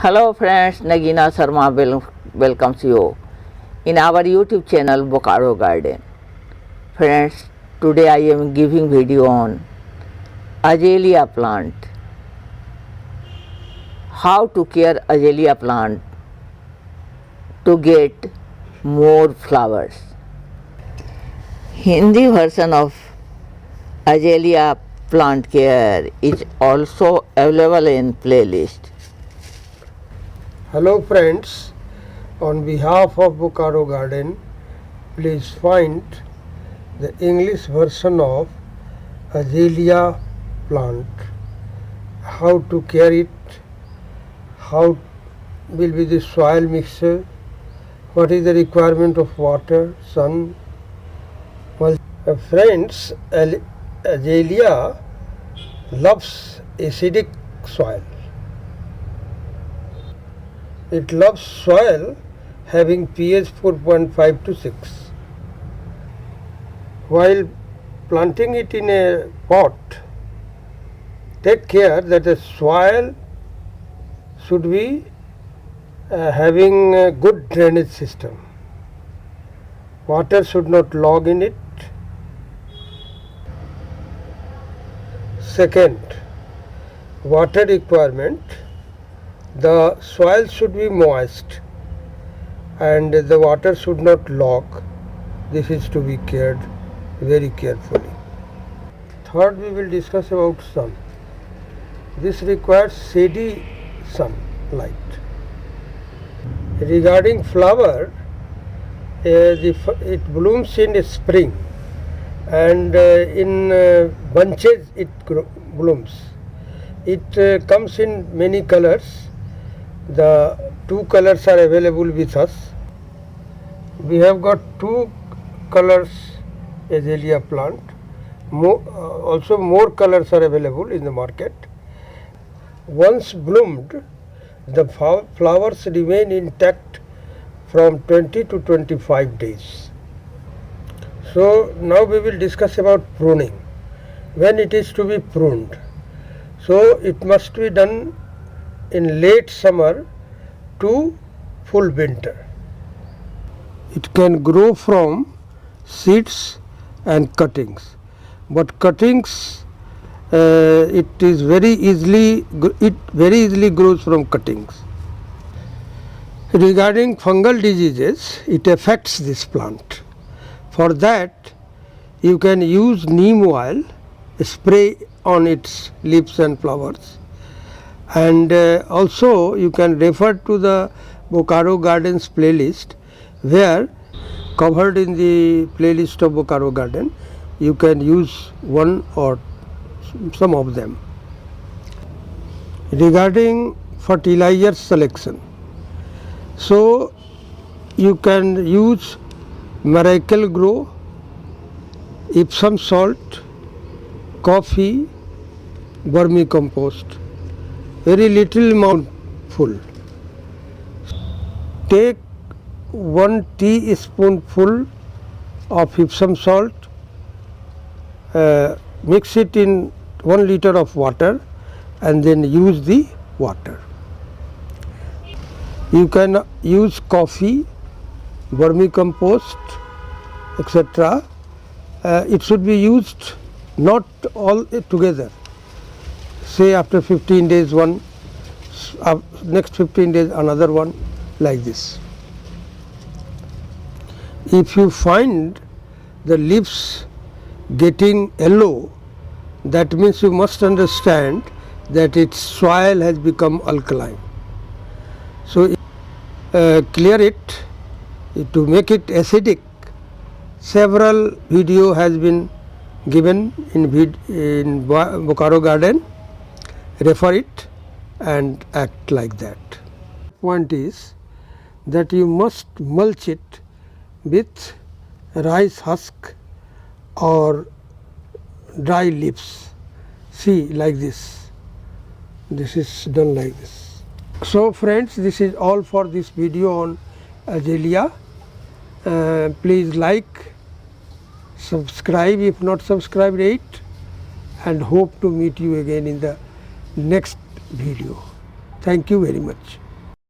Hello friends, Nagina Sharma welcomes you in our YouTube channel Bokaro Garden. Friends, today I am giving video on Azalea plant. How to care Azalea plant to get more flowers. Hindi version of Azalea plant care is also available in playlist. Hello friends, on behalf of Bokaro Garden, please find the English version of Azalea plant, how to care it, how will be the soil mixture, what is the requirement of water, sun. Well, friends, Azalea loves acidic soil. It loves soil having pH 4.5 to 6. While planting it in a pot, take care that the soil should be having a good drainage system. Water should not log in it. Second, water requirement. The soil should be moist and the water should not log. This is to be cared very carefully. Third, we will discuss about sun. This requires shady sunlight. Regarding flower, it blooms in spring and in bunches it blooms. It comes in many colors. The two colors are available with us. We have got two colors Azalea plant. Also more colors are available in the market. Once bloomed, the flowers remain intact from 20 to 25 days. So now we will discuss about pruning. When it is to be pruned. So it must be done in late summer to full winter. It can grow from seeds and cuttings, but cuttings it very easily grows from cuttings. Regarding fungal diseases, it affects this plant. For that, you can use neem oil, spray on its leaves and flowers. And also you can refer to the Bokaro Gardens playlist, where covered in the playlist of Bokaro Garden you can use one or some of them. Regarding fertilizer selection, so you can use Miracle Grow, Epsom salt, coffee, vermicompost. Very little amount full. Take 1 teaspoonful of Epsom salt, mix it in 1 liter of water and then use the water. You can use coffee, vermicompost, etc. It should be used not all together. Say after 15 days one, next 15 days another one, like this. If you find the leaves getting yellow, that means you must understand that its soil has become alkaline. So clear it to make it acidic. Several video has been given in Bokaro Garden. Refer it and act like that. Point is that you must mulch it with rice husk or dry leaves. See, like this. This is done like this. So friends, this is all for this video on Azalea. Please like, subscribe if not subscribed yet, and hope to meet you again in the next video. Thank you very much.